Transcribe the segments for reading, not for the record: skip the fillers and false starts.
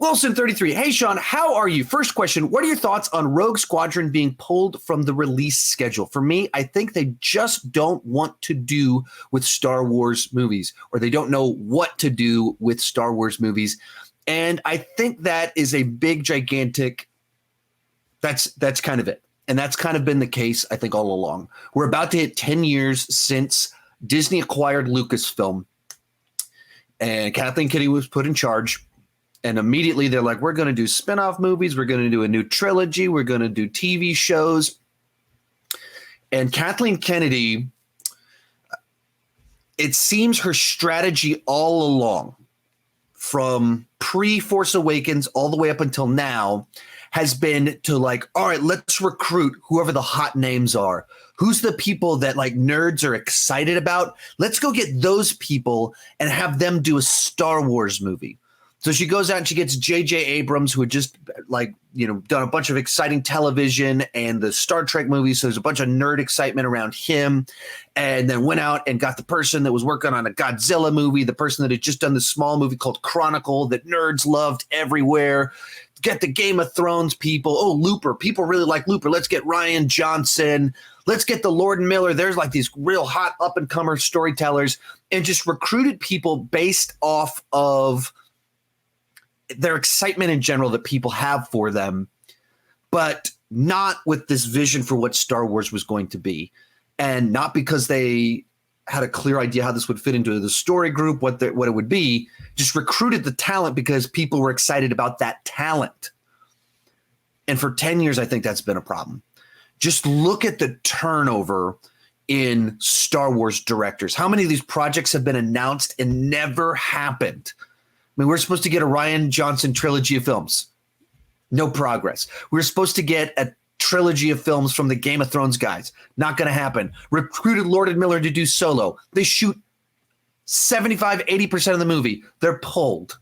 Wilson 33. Hey, Sean, how are you? First question, what are your thoughts on Rogue Squadron being pulled from the release schedule? For me, I think they just don't want to do with Star Wars movies, or they don't know what to do with Star Wars movies. And I think that is a big, gigantic, that's kind of it. And that's kind of been the case, I think, all along. We're about to hit 10 years since Disney acquired Lucasfilm, and Kathleen Kennedy was put in charge. And immediately they're like, we're going to do spinoff movies. We're going to do a new trilogy. We're going to do TV shows. And Kathleen Kennedy, it seems her strategy all along, from pre-Force Awakens all the way up until now, has been to like, all right, let's recruit whoever the hot names are. Who's the people that like nerds are excited about? Let's go get those people and have them do a Star Wars movie. So she goes out and she gets J.J. Abrams, who had just done a bunch of exciting television and the Star Trek movies. So there's a bunch of nerd excitement around him, and then went out and got the person that was working on a Godzilla movie, the person that had just done this small movie called Chronicle that nerds loved everywhere. Get the Game of Thrones people. Oh, Looper. People really like Looper. Let's get Rian Johnson. Let's get the Lord and Miller. There's like these real hot up-and-comer storytellers, and just recruited people based off of their excitement in general that people have for them, but not with this vision for what Star Wars was going to be. And not because they had a clear idea how this would fit into the story group, what it would be, just recruited the talent because people were excited about that talent. And for 10 years, I think that's been a problem. Just look at the turnover in Star Wars directors. How many of these projects have been announced and never happened? I mean, we're supposed to get a Rian Johnson trilogy of films. No progress. We're supposed to get a trilogy of films from the Game of Thrones guys. Not going to happen. Recruited Lord and Miller to do Solo. They shoot 75, 80% of the movie. They're pulled.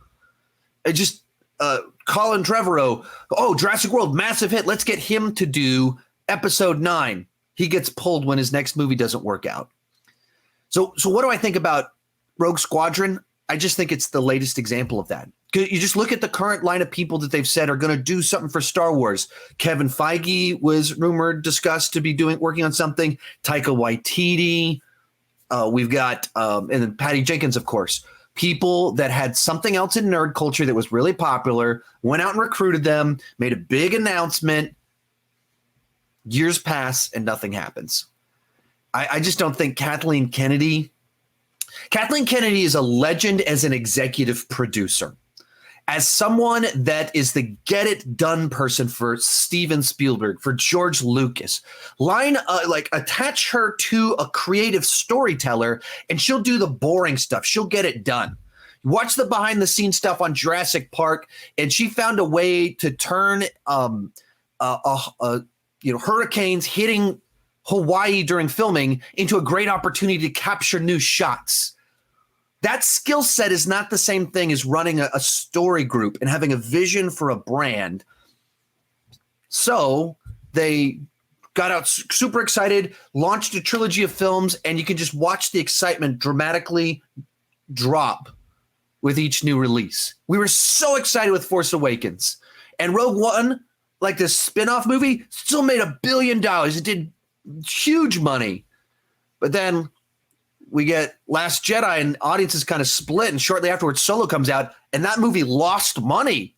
Colin Trevorrow. Oh, Jurassic World, massive hit. Let's get him to do episode 9. He gets pulled when his next movie doesn't work out. So what do I think about Rogue Squadron? I just think it's the latest example of that. You just look at the current line of people that they've said are going to do something for Star Wars. Kevin Feige was discussed to be working on something. Taika Waititi. We've got, and then Patty Jenkins, of course. People that had something else in nerd culture that was really popular, went out and recruited them, made a big announcement. Years pass and nothing happens. I just don't think Kathleen Kennedy is a legend as an executive producer, as someone that is the get it done person for Steven Spielberg, for George Lucas. Attach her to a creative storyteller and she'll do the boring stuff. She'll get it done. Watch the behind the scenes stuff on Jurassic Park, and she found a way to turn hurricanes hitting Hawaii during filming into a great opportunity to capture new shots. That skill set is not the same thing as running a story group and having a vision for a brand. So they got out super excited, launched a trilogy of films, and you can just watch the excitement dramatically drop with each new release. We were so excited with Force Awakens. And Rogue One, like this spin-off movie, still made $1 billion. It did huge money. But then we get Last Jedi and audiences kind of split, and shortly afterwards Solo comes out and that movie lost money.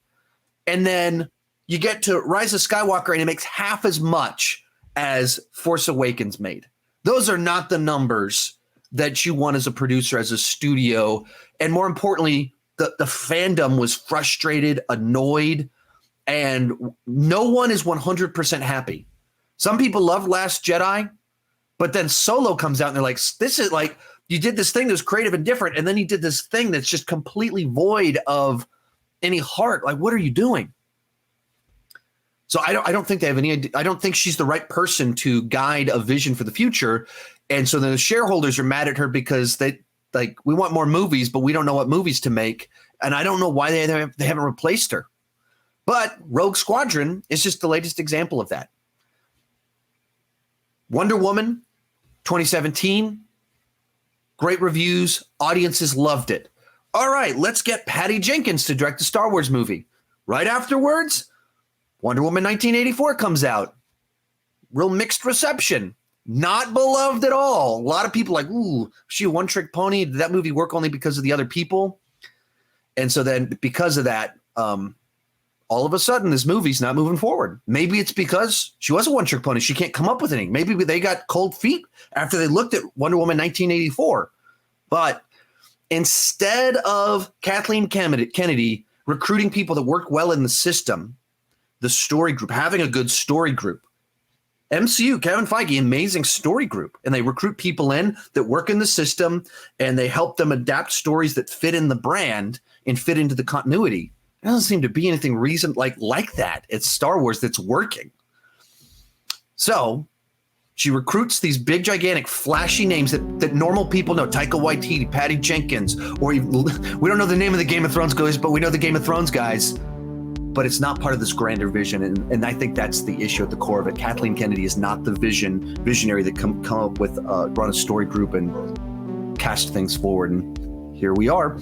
And then you get to Rise of Skywalker and it makes half as much as Force Awakens made. Those are not the numbers that you want as a producer, as a studio. And more importantly, the fandom was frustrated, annoyed, and no one is 100% happy. Some people love Last Jedi, but then Solo comes out and they're like, this is like, you did this thing that was creative and different, and then you did this thing that's just completely void of any heart. Like, what are you doing? So I don't think they have any. I don't think she's the right person to guide a vision for the future. And so the shareholders are mad at her because we want more movies, but we don't know what movies to make. And I don't know why they haven't replaced her. But Rogue Squadron is just the latest example of that. Wonder Woman 2017, great reviews. Audiences loved it. All right, let's get Patty Jenkins to direct the Star Wars movie. Right afterwards, Wonder Woman 1984 comes out. Real mixed reception. Not beloved at all. A lot of people like, ooh, she a one-trick pony? Did that movie work only because of the other people? And so then because of that, all of a sudden this movie's not moving forward. Maybe it's because she was a one-trick pony. She can't come up with anything. Maybe they got cold feet after they looked at Wonder Woman 1984. But instead of Kathleen Kennedy recruiting people that work well in the system, the story group, having a good story group, MCU, Kevin Feige, amazing story group. And they recruit people in that work in the system and they help them adapt stories that fit in the brand and fit into the continuity. There doesn't seem to be anything like that. It's Star Wars that's working. So she recruits these big, gigantic, flashy names that normal people know. Taika Waititi, Patty Jenkins, or even, we don't know the name of the Game of Thrones guys, but we know the Game of Thrones guys. But it's not part of this grander vision. And I think that's the issue at the core of it. Kathleen Kennedy is not the visionary that come up with, run a story group and cast things forward. And here we are.